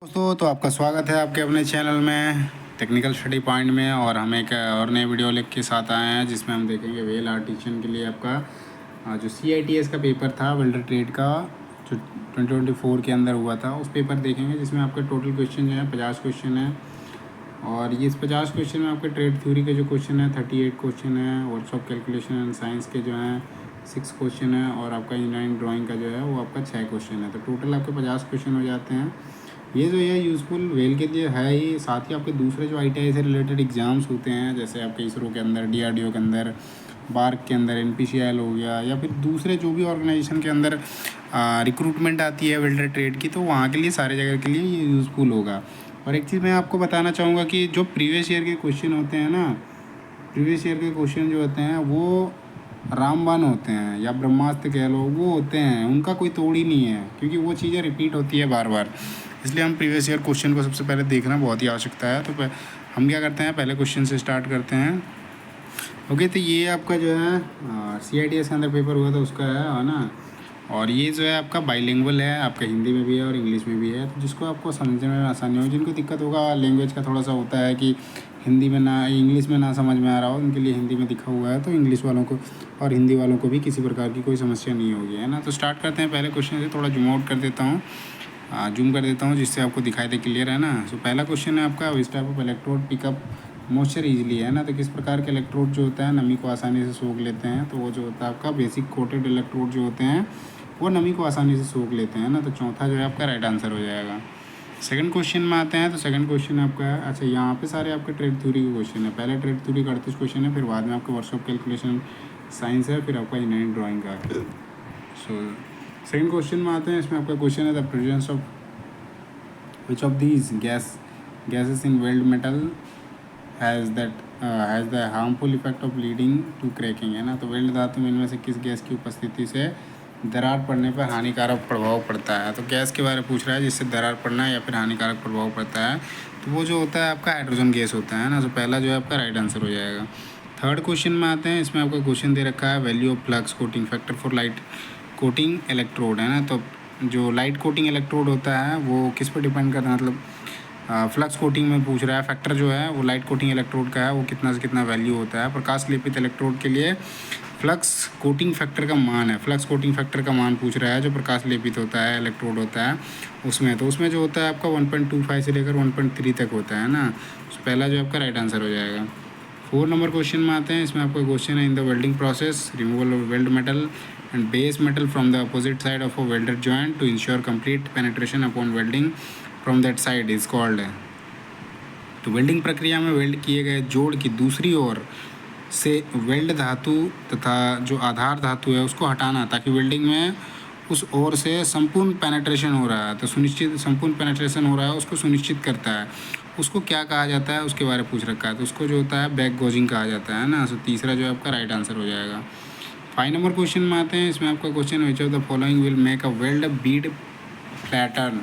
दोस्तों, तो आपका स्वागत है आपके अपने चैनल में टेक्निकल स्टडी पॉइंट में। और हम एक और नए वीडियो लेकर के साथ आए हैं जिसमें हम देखेंगे वेल आर्टिशियन के लिए आपका जो CITS का पेपर था वेल्डर ट्रेड का, जो 2024 के अंदर हुआ था, उस पेपर देखेंगे जिसमें आपके टोटल क्वेश्चन जो है 50 क्वेश्चन है। और ये इस 50 क्वेश्चन में आपके ट्रेड थ्योरी के जो क्वेश्चन है 38 क्वेश्चन है, वर्कशॉप कैलकुलेशन एंड साइंस के जो हैं 6 क्वेश्चन है, और आपका इंजीनियरिंग ड्राइंग का जो है वो आपका 6 क्वेश्चन है। तो टोटल आपके 50 क्वेश्चन हो जाते हैं। ये जो है यूज़फुल वेल के लिए है ही, साथ ही आपके दूसरे जो ITI से रिलेटेड एग्ज़ाम्स होते हैं, जैसे आपके इसरो के अंदर, DRDO के अंदर, बार्क के अंदर, NPCL हो गया, या फिर दूसरे जो भी ऑर्गेनाइजेशन के अंदर रिक्रूटमेंट आती है वेल्डर ट्रेड की, तो वहाँ के लिए सारे जगह के लिए ये यूज़फुल होगा। और एक चीज़ मैं आपको बताना चाहूँगा कि जो प्रीवियस ईयर के क्वेश्चन होते हैं ना, प्रीवियस ईयर के क्वेश्चन जो होते हैं वो रामबाण होते हैं या ब्रह्मास्त्र कह लो, वो होते हैं, उनका कोई तोड़ ही नहीं है, क्योंकि वो चीज़ें रिपीट होती है बार बार। इसलिए हम प्रीवियस ईयर क्वेश्चन को सबसे पहले देखना बहुत ही आवश्यकता है। तो हम क्या करते हैं, पहले क्वेश्चन से स्टार्ट करते हैं। ओके, तो ये आपका जो है CITS के अंदर पेपर हुआ था उसका है ना। और ये जो है आपका बाइलिंगुअल है, आपका हिंदी में भी है और इंग्लिश में भी है। तो जिसको आपको समझने में आसानी हो, जिनको दिक्कत होगा लैंग्वेज का थोड़ा सा होता है कि हिंदी में ना, इंग्लिश में ना समझ में आ रहा हो, उनके लिए हिंदी में दिखा हुआ है, तो इंग्लिश वालों को और हिंदी वालों को भी किसी प्रकार की कोई समस्या नहीं होगी, है ना। तो स्टार्ट करते हैं पहले क्वेश्चन से। थोड़ा जूम आउट कर देता हूँ, जूम कर देता हूँ जिससे आपको दिखाई दे क्लियर, है ना। तो पहला क्वेश्चन है आपका, विच type of electrode pickup moisture easily, है ना। तो किस प्रकार के इलेक्ट्रोड जो होता है नमी को आसानी से सोख लेते हैं, तो वो जो होता है आपका बेसिक कोटेड इलेक्ट्रोड जो होते हैं वो नमी को आसानी से सोख लेते हैं ना। तो चौथा जो है आपका राइट आंसर हो जाएगा। सेकंड क्वेश्चन में आते हैं। तो सेकंड क्वेश्चन आपका है, अच्छा यहाँ पे सारे आपके ट्रेड थ्योरी के क्वेश्चन है। पहले ट्रेड थ्योरी का 38 क्वेश्चन है, फिर बाद में आपका वर्कशॉप कैलकुलेशन साइंस है, फिर आपका इंजीनियरिंग ड्राइंग का। सो सेकंड क्वेश्चन में आते हैं। इसमें आपका क्वेश्चन है, the presence of which of these gases in weld metal has the harmful effect of leading to cracking, है ना। तो वेल्ड धातु में इनमें से किस गैस की उपस्थिति से दरार पड़ने पर हानिकारक प्रभाव पड़ता है। तो गैस के बारे में पूछ रहा है जिससे दरार पड़ना है या फिर हानिकारक प्रभाव पड़ता है, तो वो जो होता है आपका हाइड्रोजन गैस होता है ना। तो पहला जो है आपका राइट आंसर हो जाएगा। थर्ड क्वेश्चन में आते हैं। इसमें आपका क्वेश्चन दे रखा है, value of flux coating factor for light coating electrode, है ना। तो जो लाइट कोटिंग इलेक्ट्रोड होता है वो किस पर डिपेंड करता है, मतलब फ्लक्स कोटिंग में पूछ रहा है। फैक्टर जो है वो लाइट कोटिंग इलेक्ट्रोड का है, वो कितना से कितना वैल्यू होता है। प्रकाश लेपित इलेक्ट्रोड के लिए फ्लक्स कोटिंग फैक्टर का मान है, फ्लक्स कोटिंग फैक्टर का मान पूछ रहा है जो प्रकाश लेपित होता है इलेक्ट्रोड होता है उसमें। तो उसमें जो होता है आपका 1.25 से लेकर 1.3 तक होता है ना। तो पहला जो आपका राइट आंसर हो जाएगा। 4 नंबर क्वेश्चन में आते हैं। इसमें आपका क्वेश्चन है, in the welding process removal of weld metal and base metal from the opposite side of a welder joint to ensure complete penetration upon welding from that side is called है। तो welding प्रक्रिया में weld किए गए जोड़ की दूसरी ओर से वेल्ड धातु तथा जो आधार धातु है उसको हटाना, ताकि वेल्डिंग में उस ओर से संपूर्ण पेनिट्रेशन हो रहा है, तो सुनिश्चित संपूर्ण पेनिट्रेशन हो रहा है उसको सुनिश्चित करता है। उसको क्या कहा जाता है उसके बारे में पूछ रखा है, तो उसको जो होता है बैक गोजिंग कहा जाता है ना। तो तीसरा जो है आपका राइट आंसर हो जाएगा। 5 नंबर क्वेश्चन में आते हैं। इसमें आपका question, which of the following will make a weld Beed pattern,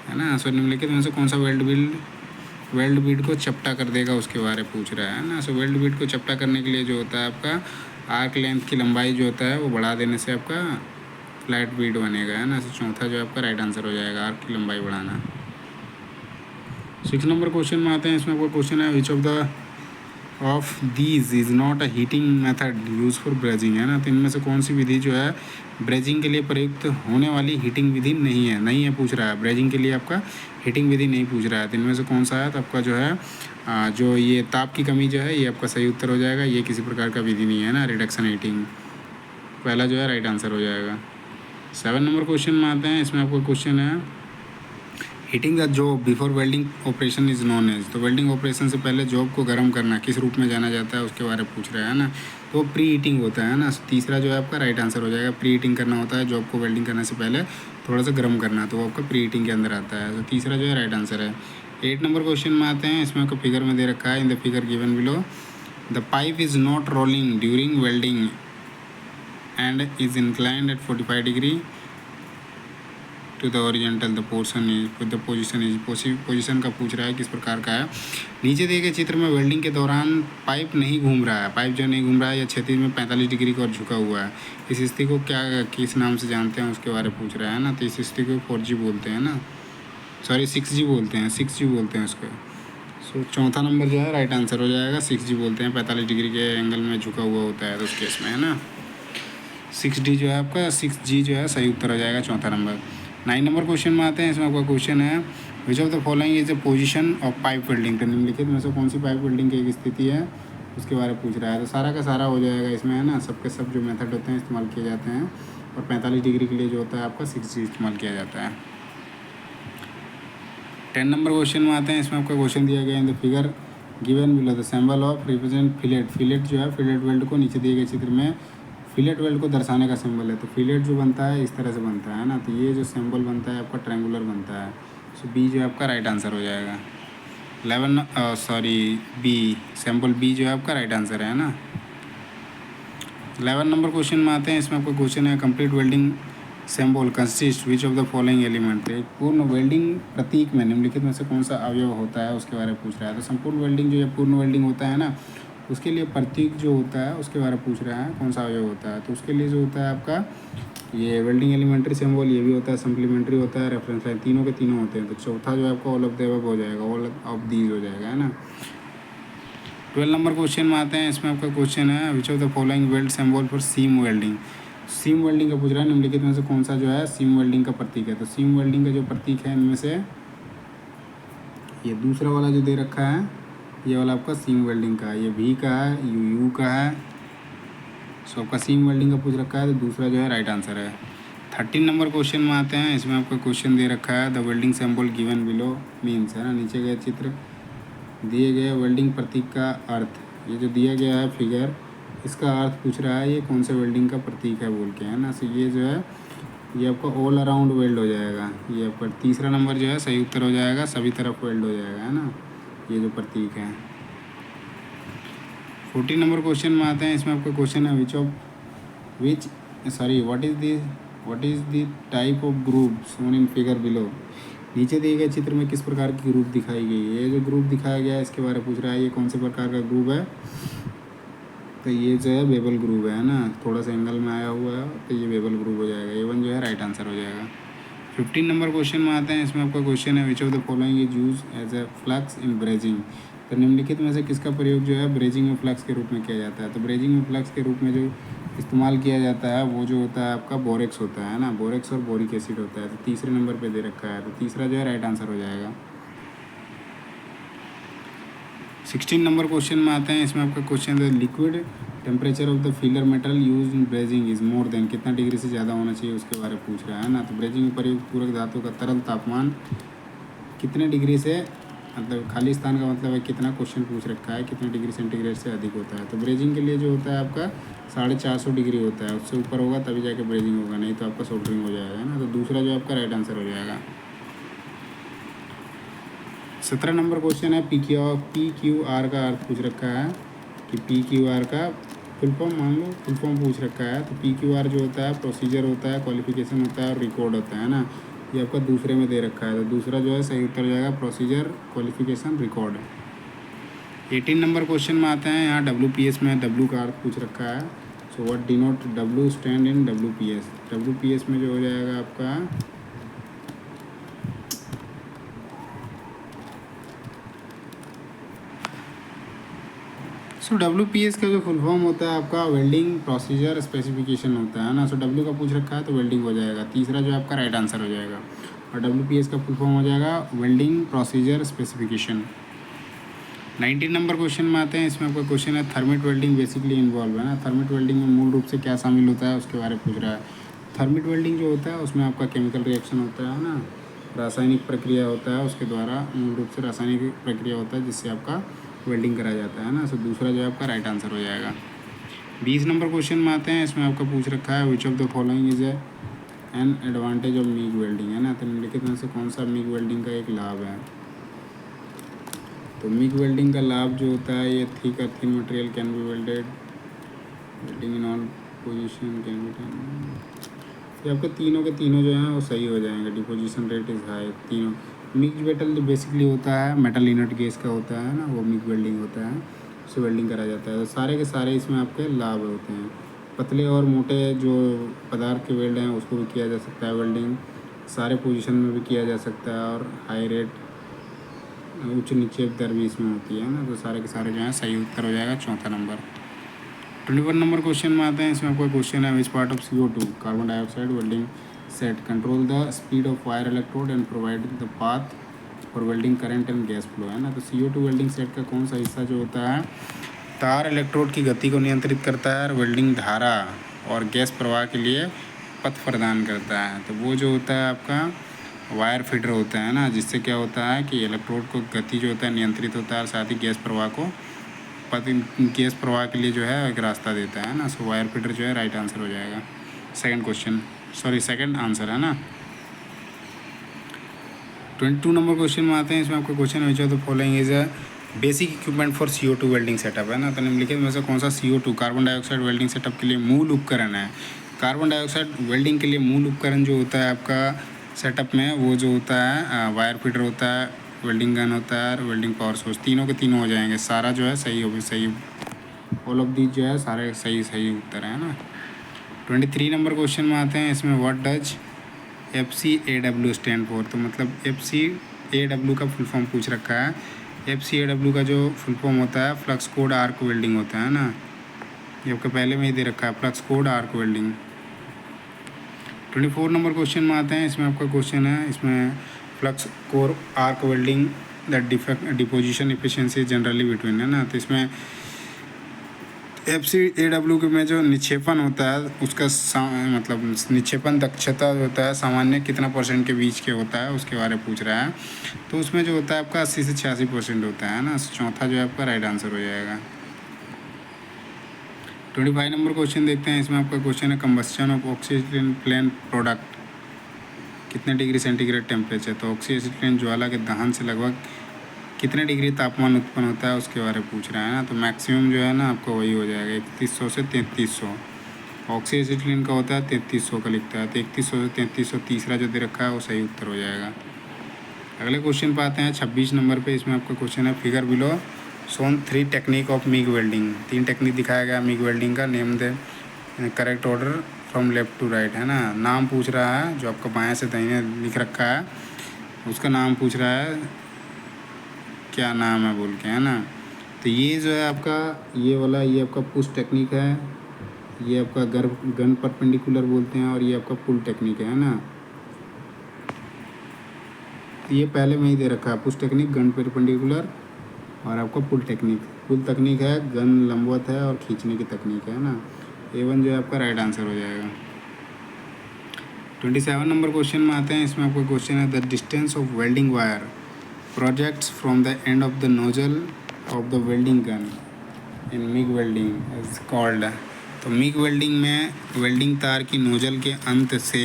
है ना। सो निम्नलिखित में से कौन सा वेल्ड बीड को चपटा कर देगा उसके बारे में पूछ रहा है ना। सो वेल्ड बीड को चपटा करने के लिए जो होता है आपका आर्क लेंथ की लंबाई जो होता है वो बढ़ा देने से आपका फ्लैट बीड बनेगा, है ना। सो चौथा जो आपका राइट आंसर हो जाएगा, आर्क की लंबाई बढ़ाना। 6 नंबर क्वेश्चन में आते हैं। इसमें आपका क्वेश्चन है, which of these is not a heating method use for brazing, है ना। तो इनमें से कौन सी विधि जो है ब्रेजिंग के लिए प्रयुक्त होने वाली हीटिंग विधि नहीं है पूछ रहा है। ब्रेजिंग के लिए आपका हीटिंग विधि नहीं पूछ रहा है, तो इनमें से कौन सा है। तो आपका जो है जो ये ताप की कमी जो है ये आपका सही उत्तर हो जाएगा। ये किसी प्रकार का विधि नहीं है ना, रिडक्शन हीटिंग, पहला जो है राइट आंसर हो जाएगा। 7 नंबर क्वेश्चन में आते हैं। इसमें आपका क्वेश्चन है, heating the job before welding operation is known as. तो वेल्डिंग ऑपरेशन से पहले जॉब को गर्म करना किस रूप में जाना जाता है उसके बारे में पूछ रहा है ना। तो प्री हीटिंग होता है ना। तीसरा जो है आपका राइट आंसर हो जाएगा। प्री हीटिंग करना होता है जॉब को वेल्डिंग करने से पहले थोड़ा सा गर्म करना, तो वो आपका प्री हीटिंग के अंदर आता है। तो तीसरा जो है राइट आंसर है। 8 नंबर क्वेश्चन में आते हैं। इसमें आपको फिगर में दे रखा है, in the figure given below the pipe is not rolling during welding and is inclined at 45 degree to the horizontal, the position is position का पूछ रहा है किस प्रकार का है। नीचे दिए गए चित्र में वेल्डिंग के दौरान पाइप नहीं घूम रहा है, पाइप जो नहीं घूम रहा है या क्षैतिज में 45 डिग्री की ओर झुका हुआ है। इस स्थिति को क्या किस नाम से जानते हैं उसके बारे में पूछ रहा है ना। तो इस स्थिति को 4G बोलते हैं ना। सॉरी 6G बोलते हैं, 6G बोलते हैं उसको। सो चौथा नंबर जो है राइट आंसर हो जाएगा। 6G बोलते हैं, 45 डिग्री के एंगल में झुका हुआ होता है तो उस केस में, है ना। 6D जो है आपका, 6G जो है सही उत्तर हो जाएगा, चौथा नंबर। 9 नंबर क्वेश्चन में आते हैं। इसमें आपका क्वेश्चन है which of the following is the position of pipe welding. तो निम्नलिखित में से कौन सी पाइप वेल्डिंग की एक स्थिति है उसके बारे में पूछ रहा है। तो सारा का सारा हो जाएगा इसमें, है ना। सबके सब जो मेथड होते हैं इस्तेमाल किए जाते हैं, और 45 डिग्री के लिए जो होता है आपका 6G इस्तेमाल किया जाता है। 10 नंबर क्वेश्चन में आते हैं। इसमें आपका क्वेश्चन दिया गया इन the figure given below the symbol of represent fillet. Fillet जो है, फिलेट वेल्ड को नीचे दिए गए चित्र में फिलेट वेल्ड को दर्शाने का सिंबल है। तो फिलेट जो बनता है इस तरह से बनता है ना। तो ये जो सिंबल बनता है आपका ट्रायंगुलर बनता है। सो बी जो है आपका राइट आंसर हो जाएगा। 11 बी, सिंबल बी जो है आपका राइट आंसर है ना। 11 नंबर क्वेश्चन में आते हैं। इसमें आपका क्वेश्चन है complete welding symbol consist which of the following element. एक पूर्ण वेल्डिंग प्रतीक में निम्नलिखित में से कौन सा अवयव होता है उसके बारे में पूछ रहा है। तो संपूर्ण वेल्डिंग जो है पूर्ण वेल्डिंग होता है ना, उसके लिए प्रतीक जो होता है उसके बारे में पूछ रहा है, कौन सा अवयव होता है। तो उसके लिए जो होता है आपका ये वेल्डिंग एलिमेंट्री सिंबल, ये भी होता है, सप्लीमेंट्री होता है, रेफरेंस लाइन, तीनों के तीनों होते हैं। तो चौथा जो है आपका ऑल ऑफ द अबव हो जाएगा, ऑल ऑफ दीज हो जाएगा, है ना। 12 नंबर क्वेश्चन में आते हैं। इसमें आपका क्वेश्चन है which of the following weld symbol for seam welding. Seam welding का पूछ रहा है, निम्नलिखित में से कौन सा जो है सीम वेल्डिंग का प्रतीक है। तो सीम वेल्डिंग का जो प्रतीक है इनमें से ये दूसरा वाला जो दे रखा है, ये वाला आपका सीम वेल्डिंग का है, ये भी का है, यू का है। सो आपका सीम वेल्डिंग का पूछ रखा है, तो दूसरा जो है राइट आंसर है। 13 नंबर क्वेश्चन में आते हैं। इसमें आपका क्वेश्चन दे रखा है the welding symbol given below means, है ना। नीचे गए चित्र दिए गए वेल्डिंग प्रतीक का अर्थ, ये जो दिया गया है फिगर, इसका अर्थ पूछ रहा है ये कौन से वेल्डिंग का प्रतीक है बोल के, है ना। सो ये जो है ये आपका ऑल अराउंड वेल्ड हो जाएगा। ये आपका तीसरा नंबर जो है सही उत्तर हो जाएगा, सभी तरफ वेल्ड हो जाएगा, है ना, ये जो प्रतीक है। 14 नंबर क्वेश्चन में आते हैं। इसमें आपका क्वेश्चन है what is the type of group shown in figure below. नीचे दिए गए चित्र में किस प्रकार की ग्रुप दिखाई गई है। ये जो ग्रुप दिखाया गया है इसके बारे में पूछ रहा है, ये कौन से प्रकार का ग्रुप है। तो ये जो है बेबल ग्रुप है ना, थोड़ा सा एंगल में आया हुआ है, तो ये बेबल ग्रुप हो जाएगा। A1 जो है राइट आंसर हो जाएगा। 15 नंबर क्वेश्चन में आते हैं। इसमें आपका क्वेश्चन है which of the following is use as a flux in brazing. तो निम्नलिखित में से किसका प्रयोग जो है ब्रेजिंग में फ्लक्स के रूप में किया जाता है। तो ब्रेजिंग में फ्लक्स के रूप में जो इस्तेमाल किया जाता है वो जो होता है आपका बोरेक्स होता है ना, बोरेक्स और बोरिक एसिड होता है। तो तीसरे नंबर पे दे रखा है, तो तीसरा जो है राइट आंसर हो जाएगा। 16 नंबर क्वेश्चन में आते हैं। इसमें आपका क्वेश्चन है liquid temperature of the filler metal use in brazing is more than, कितना डिग्री से ज़्यादा होना चाहिए उसके बारे में पूछ रहा है ना। तो ब्रेजिंग में प्रयुक्त पूरक धातु का तरल तापमान कितने डिग्री से, मतलब खाली स्थान का मतलब है कितना, क्वेश्चन पूछ रखा है कितने डिग्री सेंटीग्रेड से अधिक होता है। तो ब्रेजिंग के लिए जो होता है आपका 450 डिग्री होता है, उससे ऊपर होगा तभी जाके ब्रेजिंग होगा, नहीं तो आपका सोल्डरिंग हो जाएगा, है ना। तो दूसरा जो आपका राइट आंसर हो जाएगा। 17 नंबर क्वेश्चन है PQR का अर्थ पूछ रखा है कि PQR का फुल फॉर्म मान लो, फुल फॉर्म पूछ रखा है। तो PQR जो होता है प्रोसीजर होता है, क्वालिफिकेशन होता है और रिकॉर्ड होता है ना। ये आपका दूसरे में दे रखा है, तो दूसरा जो है सही उत्तर हो जाएगा, procedure, qualification, record. 18 number question में आते हैं। यहाँ WPS में W का अर्थ पूछ रखा है। So what denote W stand in WPS। WPS में जो हो जाएगा आपका WPS का जो फुल फॉर्म होता है आपका वेल्डिंग प्रोसीजर स्पेसिफिकेशन होता है ना। सो W का पूछ रखा है तो वेल्डिंग हो जाएगा, तीसरा जो आपका राइट आंसर हो जाएगा। और WPS का फुल फॉर्म हो जाएगा welding procedure specification. 19 number question में आते हैं। इसमें आपका क्वेश्चन है थर्मिट वेल्डिंग बेसिकली इन्वॉल्व, है ना। थर्मिट वेल्डिंग में मूल रूप से क्या शामिल होता है उसके बारे में पूछ रहा है। थर्मिट वेल्डिंग जो होता है उसमें आपका केमिकल रिएक्शन होता है ना, रासायनिक प्रक्रिया होता है, उसके द्वारा मूल रूप से रासायनिक प्रक्रिया होता है जिससे आपका वेल्डिंग करा जाता है ना। सो दूसरा जो है आपका राइट आंसर हो जाएगा। 20 नंबर क्वेश्चन में आते हैं। इसमें आपका पूछ रखा है which of the following is an advantage of MIG welding, है ना। तो निम्नलिखित में से कौन सा मिग वेल्डिंग का एक लाभ है। तो मिग वेल्डिंग का लाभ जो होता है ये थिक और thin material can be welded, welding in all position can be done. ये आपके तीनों के तीनों जो हैं वो सही हो जाएंगे। डिपोजिशन रेट इज़ हाई, तीनों। मिक्स मेटल जो बेसिकली होता है मेटल इनर्ट गैस का होता है ना, वो मिग वेल्डिंग होता है, उससे वेल्डिंग करा जाता है। तो सारे के सारे इसमें आपके लाभ होते हैं। पतले और मोटे जो पदार्थ के वेल्ड हैं उसको भी किया जा सकता है वेल्डिंग, सारे पोजीशन में भी किया जा सकता है और हाई रेट उच्च नीचे दर भी इसमें होती है ना। तो सारे के सारे जो हैं सही उत्तर हो जाएगा चौथा नंबर। 21 नंबर क्वेश्चन में आते हैं। इसमें आपका क्वेश्चन है which part of CO2 carbon dioxide welding set control the speed of wire electrode and provide the path for welding current and gas flow, है ना। तो CO2 वेल्डिंग सेट का कौन सा हिस्सा जो होता है तार इलेक्ट्रोड की गति को नियंत्रित करता है और वेल्डिंग धारा और गैस प्रवाह के लिए पथ प्रदान करता है। तो वो जो होता है आपका वायर फीडर होता है ना, जिससे क्या होता है कि इलेक्ट्रोड को गति जो होता है नियंत्रित होता है और साथ ही गैस प्रवाह को गैस प्रवाह के लिए जो है एक रास्ता देता है ना। सो वायर फीडर जो है राइट आंसर हो जाएगा। सेकंड आंसर है ना। 22 नंबर क्वेश्चन में आते हैं। इसमें आपका क्वेश्चन है which of the following is a basic equipment for CO2 welding setup, है ना। तो निम्नलिखित में से कौन सा CO2 carbon dioxide welding setup के लिए मूल उपकरण है। कार्बन डाइऑक्साइड वेल्डिंग के लिए मूल उपकरण जो होता है आपका सेटअप में वो जो होता है वायर फीडर होता है, वेल्डिंग गन होता है और वेल्डिंग पावर सोर्स, तीनों के तीनों हो जाएंगे। सारा जो है सही होगी, सही ऑल ऑफ दीज जो है सारे सही उत्तर है ना। 23 नंबर क्वेश्चन में आते हैं। इसमें what does FCAW stand for. तो मतलब FCAW का फुल फॉर्म पूछ रखा है। FCAW का जो फुल फॉर्म होता है फ्लक्स कोड आर्क वेल्डिंग होता है ना। ये आपका पहले में ही दे रखा है flux code arc welding. 24 number question में आते हैं। इसमें आपका क्वेश्चन है इसमें flux core arc welding the deposition efficiency generally between, है ना। तो इसमें FCAW में जो निक्षेपण होता है उसका मतलब निक्षेपण दक्षता जो होता है सामान्य कितना % के बीच के होता है उसके बारे में पूछ रहा है। तो उसमें जो होता है आपका 80 से 86% होता है ना। चौथा जो है आपका राइट आंसर हो जाएगा। 25 नंबर क्वेश्चन देखते हैं। इसमें आपका क्वेश्चन है combustion of oxygen plane product कितने डिग्री सेंटीग्रेड टेम्परेचर। तो ऑक्सीजन ज्वाला के दहन से लगभग कितने डिग्री तापमान उत्पन्न होता है उसके बारे में पूछ रहा है ना। तो मैक्सिमम जो है ना आपको वही हो जाएगा 3100 से 3300। ऑक्सीजन का होता है 3300 का लिखता है, तो 3100 से 3300 तीसरा जो दे रखा है वो सही उत्तर हो जाएगा। अगले क्वेश्चन पे आते हैं 26 नंबर पे। इसमें आपका क्वेश्चन है figure below shown 3 technique of MIG welding. 3 technique दिखाया गया मिग वेल्डिंग का, name the correct order from left to right, है ना। नाम पूछ रहा है जो आपका बाएं से दाहिने लिख रखा है उसका नाम पूछ रहा है क्या नाम है बोल के, है ना। तो ये जो है आपका ये वाला ये आपका पुश टेक्निक है, ये आपका गन परपेंडिकुलर बोलते हैं और ये आपका पुल टेक्निक है ना। तो ये पहले में ही दे रखा है पुश टेक्निक, गन परपेंडिकुलर और आपका पुल टेक्निक। पुल तकनीक है, गन लंबवत है और खींचने की तकनीक है ना। A1 जो है आपका राइट आंसर हो जाएगा। 27 नंबर क्वेश्चन में आते हैं। इसमें आपका क्वेश्चन है the distance of welding wire projects from the end of the nozzle of the welding gun in MiG welding is called. तो मिग वेल्डिंग में वेल्डिंग तार की नोजल के अंत से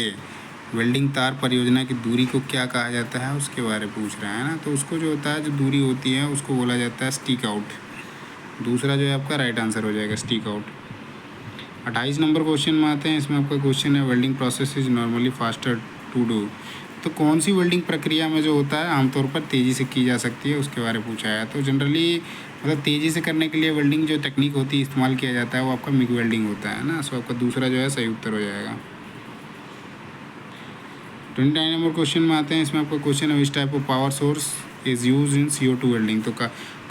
वेल्डिंग तार परियोजना की दूरी को क्या कहा जाता है उसके बारे में पूछ रहा है ना। तो उसको जो होता है जो दूरी होती है उसको बोला जाता है स्टिक आउट। दूसरा जो है आपका राइट आंसर हो जाएगा स्टिक आउट। 28 नंबर क्वेश्चन में आते हैं। इसमें आपका क्वेश्चन है welding process is normally faster to do. तो कौन सी वेल्डिंग प्रक्रिया में जो होता है आमतौर पर तेज़ी से की जा सकती है उसके बारे में पूछा है। तो जनरली मतलब तेज़ी से करने के लिए वेल्डिंग जो टेक्निक होती है इस्तेमाल किया जाता है वो आपका मिग वेल्डिंग होता है ना। सो आपका दूसरा जो है सही उत्तर हो जाएगा। 29 नंबर क्वेश्चन में आते हैं। इसमें आपका क्वेश्चन है विच type of power source is use in CO2 welding. तो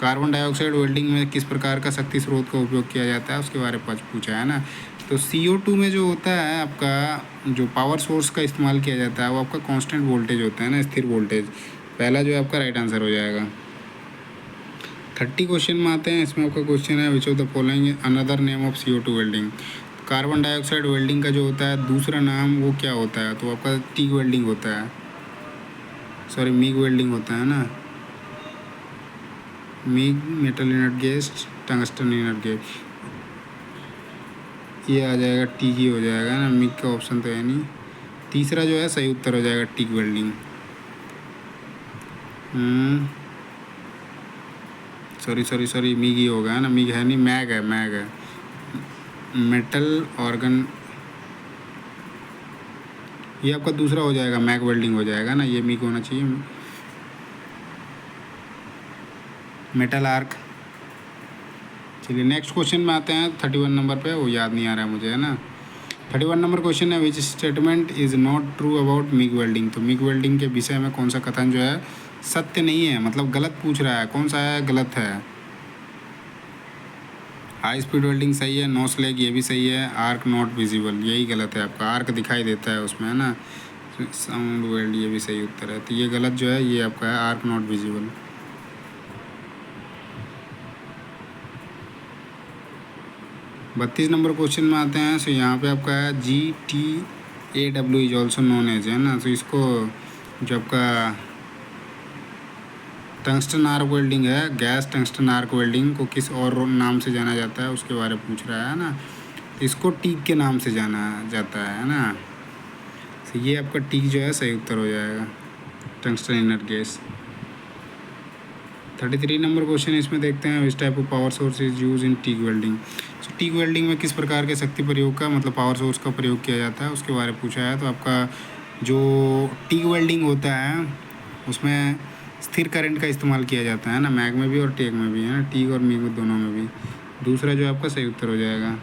कार्बन डाइऑक्साइड वेल्डिंग में किस प्रकार का शक्ति स्रोत का उपयोग किया जाता है उसके बारे में पूछा है ना। तो CO2 में जो होता है आपका जो पावर सोर्स का इस्तेमाल किया जाता है वो आपका कांस्टेंट वोल्टेज होता है ना, स्थिर वोल्टेज। पहला जो है आपका राइट आंसर हो जाएगा। 30 क्वेश्चन में आते हैं। इसमें आपका क्वेश्चन है which of the following another name of CO2 welding. Carbon dioxide welding का जो होता है दूसरा नाम वो क्या होता है। तो आपका टिग वेल्डिंग होता है, सॉरी मिग वेल्डिंग होता है ना। MiG metal inert gas tungsten inert gas, ये आ जाएगा टिग ही हो जाएगा ना, मिग का ऑप्शन तो है नहीं। तीसरा जो है सही उत्तर हो जाएगा टिग वेल्डिंग। सॉरी मिग ही होगा ना, मिग है नहीं, मैग है मेटल ऑर्गन, ये आपका दूसरा हो जाएगा मैग वेल्डिंग हो जाएगा ना, ये मिग होना चाहिए मेटल आर्क। चलिए नेक्स्ट क्वेश्चन में आते हैं 31 नंबर पे, वो याद नहीं आ रहा है मुझे, है ना। 31 नंबर क्वेश्चन है, which statement is not true about MiG welding. तो मिग वेल्डिंग के विषय में कौन सा कथन जो है सत्य नहीं है, मतलब गलत पूछ रहा है, कौन सा है गलत है। हाई स्पीड वेल्डिंग सही है, नो स्लैग ये भी सही है, आर्क नॉट विजिबल यही गलत है आपका, आर्क दिखाई देता है उसमें है ना। साउंड वेल्ड ये भी सही उत्तर है, तो ये गलत जो है ये आपका है arc not visible. 32 number question में आते हैं। सो यहाँ पे आपका है GTAW is also known as है ना। तो इसको जो आपका टंगस्टन आर्क वेल्डिंग है, गैस टंगस्टन आर्क वेल्डिंग को किस और नाम से जाना जाता है उसके बारे में पूछ रहा है ना। इसको टीक के नाम से जाना जाता है ना। तो ये आपका टीक जो है सही उत्तर हो जाएगा, tungsten inner gas. 33 number question इसमें देखते हैं, which type of power source is use in TIG welding. सो टीक वेल्डिंग में किस प्रकार के शक्ति प्रयोग का मतलब पावर सोर्स का प्रयोग किया जाता है उसके बारे में पूछा है। तो आपका जो टीक वेल्डिंग होता है उसमें स्थिर करंट का इस्तेमाल किया जाता है ना, मैग में भी और टेक में भी है ना, टीक और मिग में दोनों में भी। दूसरा जो आपका सही उत्तर हो जाएगा।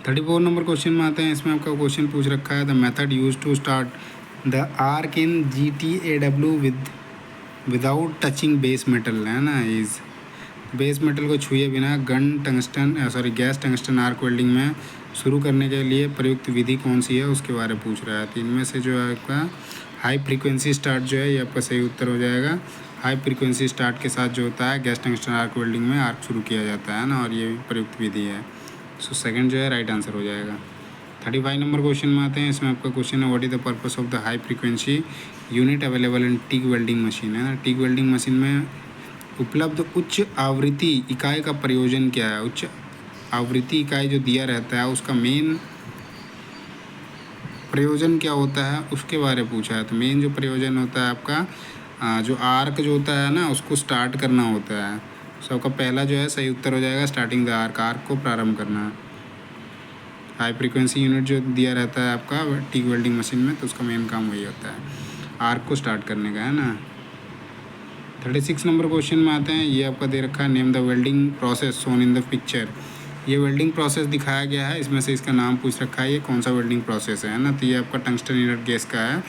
34 नंबर क्वेश्चन में आते हैं। इसमें आपका क्वेश्चन पूछ रखा है, the method use to start the arc in GTAW without touching base metal है ना, इज बेस मेटल को छुए बिना गैस टंगस्टन आर्क वेल्डिंग में शुरू करने के लिए प्रयुक्त विधि कौन सी है उसके बारे में पूछ रहा है। तो इनमें से जो है आपका हाई फ्रीक्वेंसी स्टार्ट जो है ये आपका सही उत्तर हो जाएगा। हाई फ्रीक्वेंसी स्टार्ट के साथ जो होता है गैस टंगस्टन आर्क वेल्डिंग में आर्क शुरू किया जाता है ना, और ये प्रयुक्त विधि है। सो सेकंड जो है राइट आंसर हो जाएगा। 35 नंबर क्वेश्चन में आते हैं। इसमें आपका क्वेश्चन है, what is the purpose of the high frequency unit available in TIG welding machine है ना। टीक वेल्डिंग मशीन में उपलब्ध उच्च आवृत्ति इकाई का प्रयोजन क्या है। उच्च आवृत्ति इकाई जो दिया रहता है उसका मेन प्रयोजन क्या होता है उसके बारे में पूछा है। तो मेन जो प्रयोजन होता है आपका जो आर्क जो होता है ना उसको स्टार्ट करना होता है। सो आपका पहला जो है सही उत्तर हो जाएगा, स्टार्टिंग द आर्क, आर्क को प्रारंभ करना। हाई फ्रीक्वेंसी यूनिट जो दिया रहता है आपका टीक वेल्डिंग मशीन में तो उसका मेन काम वही होता है, आर्क को स्टार्ट करने का है ना। 36 नंबर क्वेश्चन में आते हैं। ये आपका दे रखा है, name the welding process shown in the picture. ये वेल्डिंग प्रोसेस दिखाया गया है, इसमें से इसका नाम पूछ रखा है, ये कौन सा वेल्डिंग प्रोसेस है ना। तो ये आपका टंगस्टन इनर गैस का है,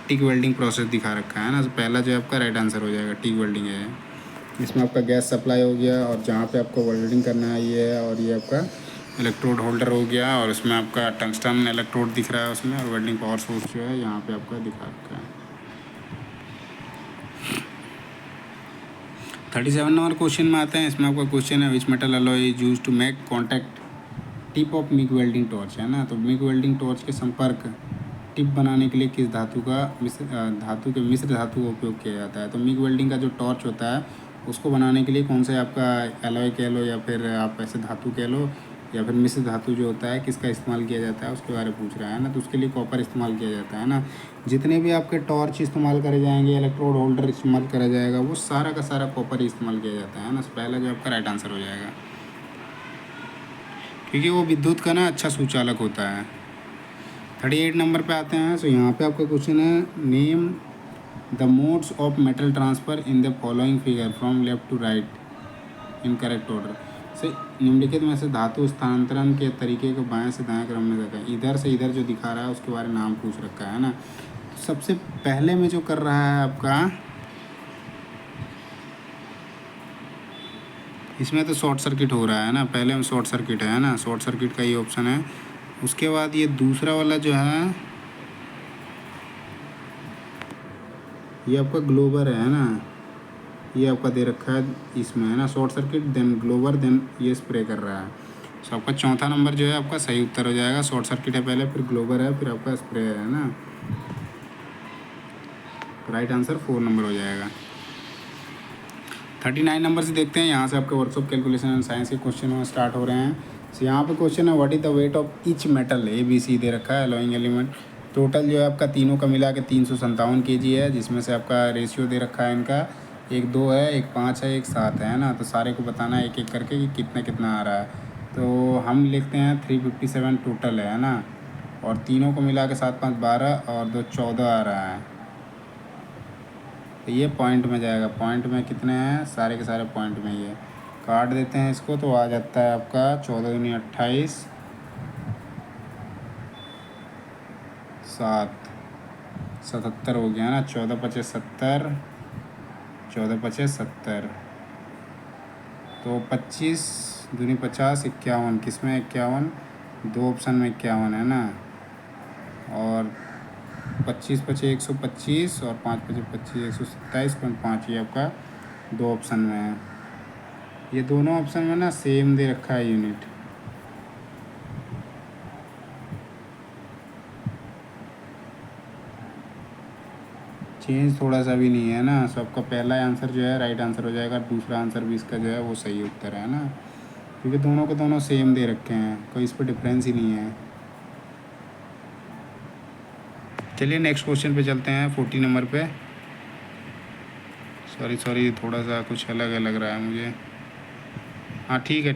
टिक वेल्डिंग प्रोसेस दिखा रखा है ना। तो पहला जो आपका राइट आंसर हो जाएगा, टिक वेल्डिंग है। इसमें आपका गैस सप्लाई हो गया और जहाँ पे आपको वेल्डिंग करना है ये है, और ये आपका इलेक्ट्रोड होल्डर हो गया और उसमें आपका टंगस्टन इलेक्ट्रोड दिख रहा है उसमें, और वेल्डिंग पावर सोर्स जो है यहाँ पे आपका दिखा रखा है। 37 नंबर क्वेश्चन में आते हैं। इसमें आपका क्वेश्चन है, which metal alloy is use to make contact tip of MIG welding torch है ना। तो मिग वेल्डिंग टॉर्च के संपर्क टिप बनाने के लिए किस धातु के मिश्र धातु का उपयोग किया जाता है। तो मिग वेल्डिंग का जो टॉर्च होता है उसको बनाने के लिए कौन से आपका एलॉय कह लो या फिर आप ऐसे धातु कह लो या फिर मिश्र धातु जो होता है किसका इस्तेमाल किया जाता है उसके बारे में पूछ रहा है ना। तो उसके लिए कॉपर इस्तेमाल किया जाता है ना। जितने भी आपके टॉर्च इस्तेमाल करे जाएंगे, इलेक्ट्रोड होल्डर इस्तेमाल करा जाएगा, वो सारा का सारा कॉपर ही इस्तेमाल किया जाता है ना। पहला जो आपका राइट आंसर हो जाएगा, क्योंकि वो विद्युत का ना अच्छा सुचालक होता है। 38 नंबर पे आते हैं। सो यहाँ पे आपका क्वेश्चन है, name the modes of metal transfer in the following figure from left to right in correct order. से निम्नलिखित में से धातु स्थानांतरण के तरीके को बाएं से दाएं क्रम में रखा है। इधर से इधर जो दिखा रहा है उसके बारे में नाम पूछ रखा है ना। तो सबसे पहले में जो कर रहा है आपका, इसमें तो शॉर्ट सर्किट हो रहा है ना, पहले में शॉर्ट सर्किट है ना, शॉर्ट सर्किट का ये ऑप्शन है। उसके बाद ये दूसरा वाला जो है ये आपका ग्लोबर है ना, ये आपका दे रखा है इसमें है ना, short circuit then globular then ये स्प्रे कर रहा है। सो आपका चौथा नंबर जो है आपका सही उत्तर हो जाएगा। शॉर्ट सर्किट है पहले, फिर ग्लोबर है, फिर आपका स्प्रे है ना। राइट आंसर 4 नंबर हो जाएगा। 39 नंबर से देखते हैं। यहाँ से आपके वर्कशॉप कैलकुलेशन एंड साइंस के क्वेश्चन स्टार्ट हो रहे हैं। सो यहाँ पे क्वेश्चन है, what is the weight of each metal, ABC दे रखा है, अलोइंग एलिमेंट। टोटल जो है आपका तीनों का मिला के 357 kg है, जिसमें से आपका रेशियो दे रखा है इनका, एक 2 है, एक 5 है, एक 7 है ना। तो सारे को बताना है एक एक करके कि कितना कितना आ रहा है। तो हम लिखते हैं 357 टोटल है ना, और तीनों को मिला के 7 5 12 और 2 14 आ रहा है। तो ये पॉइंट में जाएगा, पॉइंट में कितने हैं, सारे के सारे पॉइंट में ये काट देते हैं इसको, तो आ जाता है आपका 14 दूनी 28 7 77 हो गया ना। 14 पचे 70, 14 पचे 70, तो 25 दूनी 50, 51, किस में 51, 2 ऑप्शन में 51 है ना। और 25 पचे 125 और 5 पचे 25, 127.5 ये आपका 2 ऑप्शन में है। ये दोनों ऑप्शन में ना सेम दे रखा है यूनिट। चेंज थोड़ा सा भी नहीं है ना। सो आपका पहला आंसर जो है राइट आंसर हो जाएगा, दूसरा आंसर भी इसका जो है वो सही उत्तर है ना, क्योंकि दोनों के दोनों सेम दे रखे हैं, कोई इस पर डिफरेंस ही नहीं है। चलिए नेक्स्ट क्वेश्चन पे चलते हैं, 40 नंबर पे। सॉरी थोड़ा सा कुछ अलग लग रहा है मुझे। हाँ ठीक है,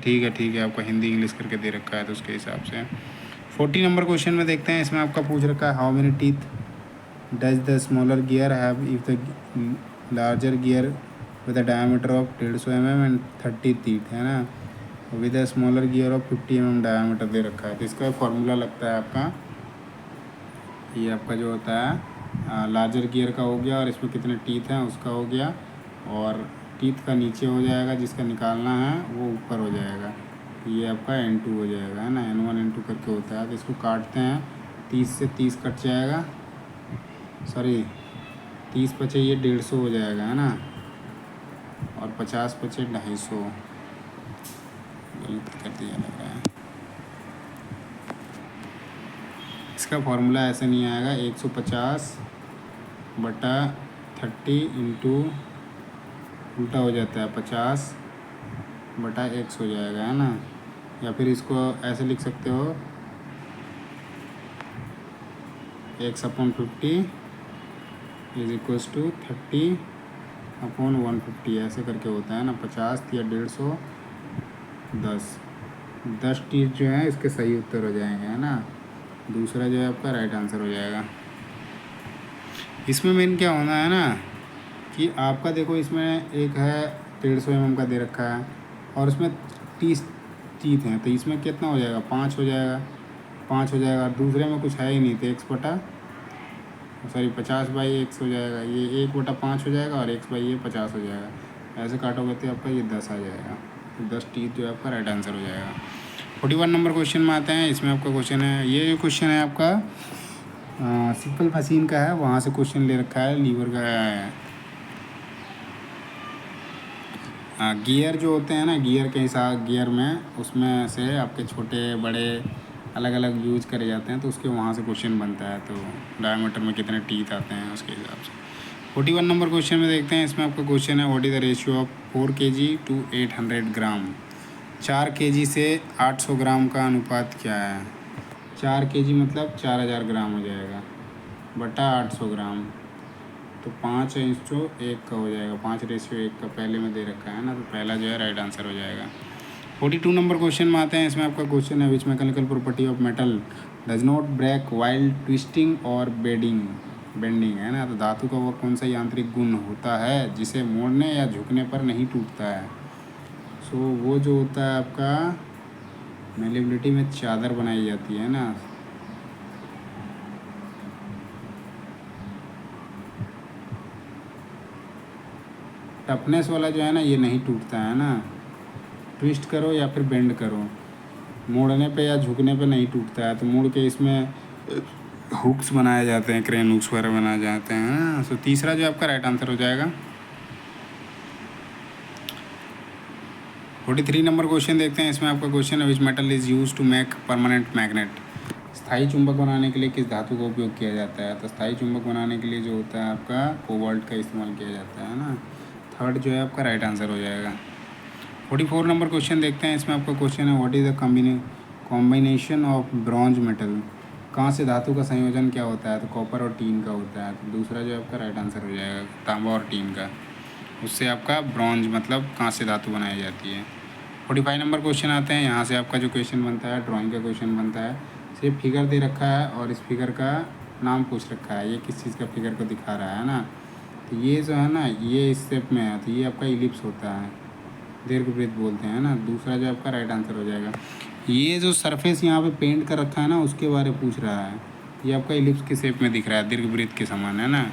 आपका हिंदी इंग्लिश करके दे रखा है तो उसके हिसाब से। 40 नंबर क्वेश्चन में देखते हैं, इसमें आपका पूछ रखा है how many teeth does the smaller gear have if the larger gear with a diameter of 150 mm and 30 teeth, है ना। With a smaller gear of 50 mm diameter दे रखा है। तो इसका फॉर्मूला लगता है आपका, ये आपका जो होता है लार्जर गियर का हो गया, और इसमें कितने टीथ हैं उसका हो गया, और टीथ का नीचे हो जाएगा जिसका निकालना है वो ऊपर हो जाएगा। ये आपका N2 हो जाएगा, है ना। N1 N2 करके होता है। तो इसको काटते हैं, 30 से 30 कट जाएगा, सॉरी 30 पचे ये 150 हो जाएगा, है ना। और 50 पचे 250, गलत कर दिया लग रहा है। इसका फॉर्मूला ऐसे नहीं आएगा, 150 बटा 30 इंटू उल्टा हो जाता है 50 बटा 100 हो जाएगा, है ना। या फिर इसको ऐसे लिख सकते हो, 1/50 इज इक्वल्स टू 30/150, ऐसे करके होता है ना। 50 या 150, 10 टीथ जो है इसके सही उत्तर हो जाएंगे, है ना। दूसरा जो है आपका राइट आंसर हो जाएगा। इसमें मेन क्या होना है ना कि आपका देखो, इसमें एक है 150 mm का दे रखा है, और उसमें 30 टीथ हैं, तो इसमें कितना हो जाएगा, 5 हो जाएगा, 5 हो जाएगा। दूसरे में कुछ है ही नहीं, तो 50/100 हो जाएगा, ये 1/5 हो जाएगा, और 1/50 हो जाएगा। ऐसे काटोगे तो आपका ये 10 आ जाएगा। तो 10 टीथ जो है आपका राइट आंसर हो जाएगा। 41 नंबर क्वेश्चन में आते हैं। इसमें आपका क्वेश्चन है, ये जो क्वेश्चन है आपका सिंपल मशीन का है, वहाँ से क्वेश्चन ले रखा है, लीवर का है। गियर जो होते हैं ना, गियर के हिसाब, गियर में उसमें से आपके छोटे बड़े अलग अलग यूज करे जाते हैं, तो उसके वहाँ से क्वेश्चन बनता है। तो डायमीटर में कितने टीथ आते हैं उसके हिसाब से। 41 नंबर क्वेश्चन में देखते हैं। इसमें आपका क्वेश्चन है, what is the ratio of 4 kg to 800 gram. 4 kg से 800 ग्राम का अनुपात क्या है। 4 kg मतलब 4000 ग्राम हो जाएगा, बटा 800 ग्राम, तो 5:1 का हो जाएगा। 5:1 का पहले में दे रखा है ना, तो पहला जो है राइट आंसर हो जाएगा। 42 नंबर क्वेश्चन में आते हैं। इसमें आपका क्वेश्चन है, which mechanical property of metal does not break while twisting और बेंडिंग, है ना। तो धातु का वो कौन सा यांत्रिक गुण होता है जिसे मोड़ने या झुकने पर नहीं टूटता है। सो वो जो होता है आपका मेलेबिलिटी में चादर बनाई जाती है ना, टफनेस वाला जो है ना, ये नहीं टूटता है ना। ट्विस्ट करो या फिर बेंड करो, मोड़ने पे या झुकने पे नहीं टूटता है। तो मोड़ के इसमें हुक्स बनाए जाते हैं, क्रेन हुक्स वगैरह बनाए जाते हैं ना। सो तीसरा जो आपका राइट आंसर हो जाएगा। 43 नंबर क्वेश्चन देखते हैं। इसमें आपका क्वेश्चन है, which metal is use to make permanent magnet. स्थायी चुंबक बनाने के लिए किस धातु का उपयोग किया जाता है। तो स्थायी चुंबक बनाने के लिए जो होता है आपका कोबाल्ट का इस्तेमाल किया जाता है ना। थर्ड जो है आपका राइट आंसर हो जाएगा। 44 नंबर क्वेश्चन देखते हैं। इसमें आपका क्वेश्चन है, what is the combination of bronze metal. कांस्य धातु का संयोजन क्या होता है। तो कॉपर और टीन का होता है। तो दूसरा जो आपका राइट आंसर हो जाएगा, तांबा और टीन का, उससे आपका ब्रॉन्ज मतलब कांस्य धातु बनाई जाती है। 45 नंबर क्वेश्चन आते हैं। यहाँ से आपका जो क्वेश्चन बनता है, ड्राइंग का क्वेश्चन बनता है। सिर्फ फिगर दे रखा है और इस फिगर का नाम पूछ रखा है, ये किस चीज़ का फिगर को दिखा रहा है ना। तो ये जो है ना, ये इस शेप में है, तो ये आपका इलिप्स होता है, दीर्घवृत्त बोलते हैं ना। दूसरा जो आपका राइट आंसर हो जाएगा। ये जो सरफेस यहाँ पे पेंट कर रखा है ना, उसके बारे में पूछ रहा है। ये आपका इलिप्स के शेप में दिख रहा है, दीर्घवृत्त के समान, है ना।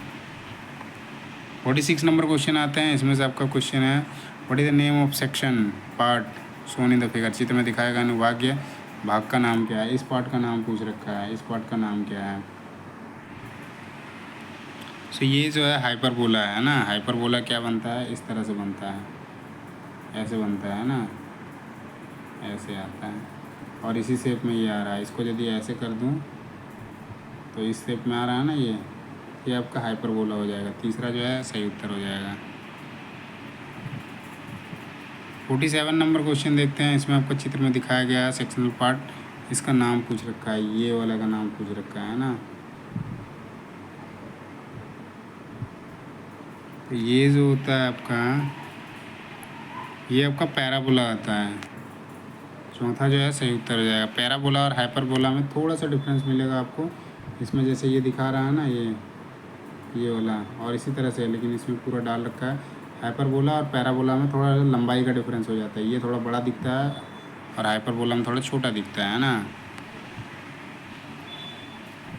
46 नंबर क्वेश्चन आते हैं। इसमें से आपका क्वेश्चन है what is the name of section part shown in the figure. चित्र में दिखाया गया अनुभाग भाग का नाम क्या है। इस पार्ट का नाम पूछ रखा है, इस पार्ट का नाम क्या है। सो ये जो है हाइपरबोला है ना। हाइपरबोला क्या बनता है, इस तरह से बनता है, ऐसे बनता है ना, ऐसे आता है और इसी शेप में ये आ रहा है। इसको यदि ऐसे कर दूं तो इस शेप में आ रहा है ना, ये आपका हाइपरबोला हो जाएगा। तीसरा जो है सही उत्तर हो जाएगा। 47 नंबर क्वेश्चन देखते हैं। इसमें आपको चित्र में दिखाया गया है सेक्शनल पार्ट, इसका नाम पूछ रखा है, ये वाला का नाम पूछ रखा है ना। तो ये जो होता है आपका, ये आपका पैराबोला होता है। चौथा जो है सही उत्तर हो जाएगा। पैराबोला और हाइपरबोला में थोड़ा सा डिफरेंस मिलेगा आपको। इसमें जैसे ये दिखा रहा है ना, ये वाला, और इसी तरह से, लेकिन इसमें पूरा डाल रखा है। हाइपरबोला और पैराबोला में थोड़ा लंबाई का डिफरेंस हो जाता है। ये थोड़ा बड़ा दिखता है और हाइपरबोला में थोड़ा छोटा दिखता है ना।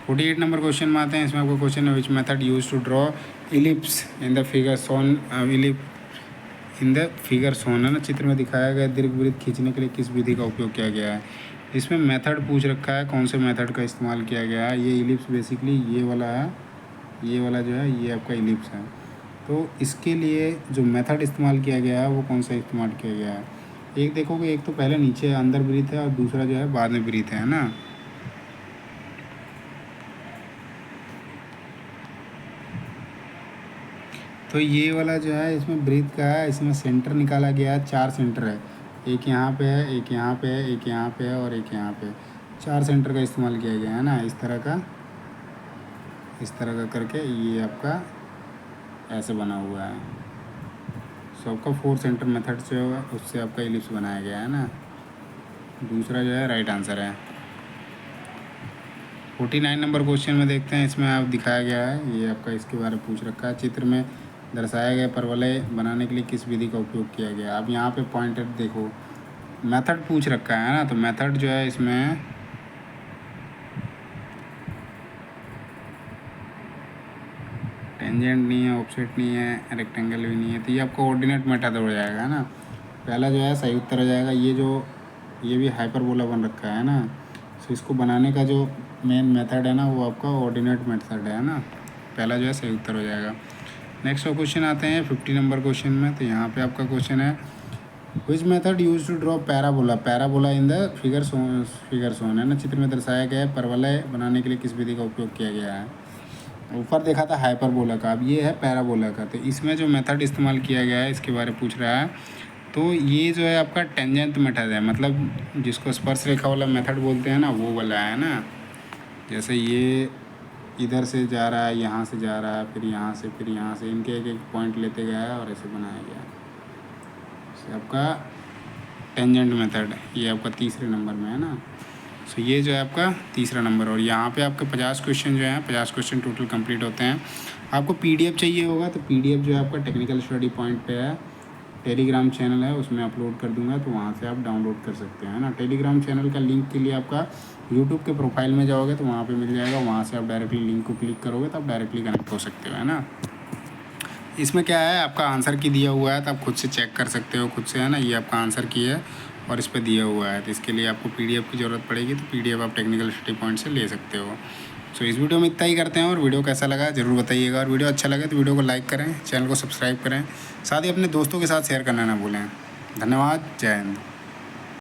48 नंबर क्वेश्चन में आते हैं। इसमें आपको क्वेश्चन है which method use to draw ellipse in the figure shown. In the figure shown है ना, चित्र में दिखाया गया दीर्घवृत्त खींचने के लिए किस विधि का उपयोग किया गया है। इसमें मेथड पूछ रखा है, कौन से मेथड का इस्तेमाल किया गया है। ये इलिप्स बेसिकली ये वाला है, ये वाला जो है ये आपका इलिप्स है। तो इसके लिए जो मेथड इस्तेमाल किया गया है वो कौन सा इस्तेमाल किया गया है। एक देखोगे, एक तो पहले नीचे अंदर वृत्त है और दूसरा जो है बाद में वृत्त है ना। तो ये वाला जो है इसमें वृत्त का है, इसमें सेंटर निकाला गया है। 4 सेंटर है, एक यहाँ पे है, एक यहाँ पे है, एक यहाँ पे है और एक यहाँ पे। 4 सेंटर का इस्तेमाल किया गया है ना, इस तरह का करके ये आपका ऐसे बना हुआ है। सो आपका 4 सेंटर मेथड से होगा, उससे आपका इलिप्स बनाया गया है ना। दूसरा जो है राइट आंसर है। 49 नंबर क्वेश्चन में देखते हैं। इसमें आप दिखाया गया है, ये आपका इसके बारे में पूछ रखा है। चित्र में दर्शाया गया परवलय बनाने के लिए किस विधि का उपयोग किया गया। अब यहाँ पे पॉइंटेड देखो, मेथड पूछ रखा है ना। तो मेथड जो है इसमें टेंजेंट नहीं है, ऑफसेट नहीं है, रेक्टेंगल भी नहीं है। तो ये आपका ऑर्डिनेट मेथड हो जाएगा ना। पहला जो है सही उत्तर हो जाएगा। ये भी हाइपरबोला बन रखा है ना। तो इसको बनाने का जो मेन मेथड है ना वो आपका ऑर्डिनेट मेथड है ना। पहला जो है सही उत्तर हो जाएगा। नेक्स्ट क्वेश्चन आते हैं 50 नंबर क्वेश्चन में। तो यहाँ पे आपका क्वेश्चन है which method use to draw parabola. Parabola in the figure shown है ना। चित्र में दर्शाया गया है परवलय बनाने के लिए किस विधि का उपयोग किया गया है। ऊपर देखा था हाइपरबोला का, अब ये है पैराबोला का। तो इसमें जो मेथड इस्तेमाल किया गया है इसके बारे में पूछ रहा है। तो ये जो है आपका टेंजेंट मेथड है, मतलब जिसको स्पर्श रेखा वाला मेथड बोलते हैं ना, वो वाला है ना। जैसे ये इधर से जा रहा है, यहाँ से जा रहा है, फिर यहाँ से इनके एक एक पॉइंट लेते गया है और ऐसे बनाया गया है। आपका टेंजेंट मेथड, ये आपका तीसरे नंबर में है ना। सो ये जो है आपका तीसरा नंबर। और यहाँ पे आपके 50 क्वेश्चन जो हैं, 50 क्वेश्चन टोटल कंप्लीट होते हैं। आपको पीडीएफ चाहिए होगा तो पीडीएफ जो है आपका टेक्निकल स्टडी पॉइंट पे है, टेलीग्राम चैनल है, उसमें अपलोड कर दूंगा, तो वहाँ से आप डाउनलोड कर सकते हैं ना। टेलीग्राम चैनल का लिंक के लिए आपका यूट्यूब के प्रोफाइल में जाओगे तो वहाँ पे मिल जाएगा। वहाँ से आप डायरेक्टली लिंक को क्लिक करोगे तो आप डायरेक्टली कनेक्ट हो सकते हो, है ना। इसमें क्या है, आपका आंसर की दिया हुआ है, तो आप खुद से चेक कर सकते हो खुद से, है ना। ये आपका आंसर की है और इस पर दिया हुआ है। तो इसके लिए आपको पीडीएफ की ज़रूरत पड़ेगी, तो पीडीएफ आप टेक्निकल स्टडी पॉइंट से ले सकते हो। सो इस वीडियो में इतना ही करते हैं। और वीडियो कैसा लगा ज़रूर बताइएगा। और वीडियो अच्छा लगे तो वीडियो को लाइक करें, चैनल को सब्सक्राइब करें, साथ ही अपने दोस्तों के साथ शेयर करना ना भूलें। धन्यवाद। जय हिंद।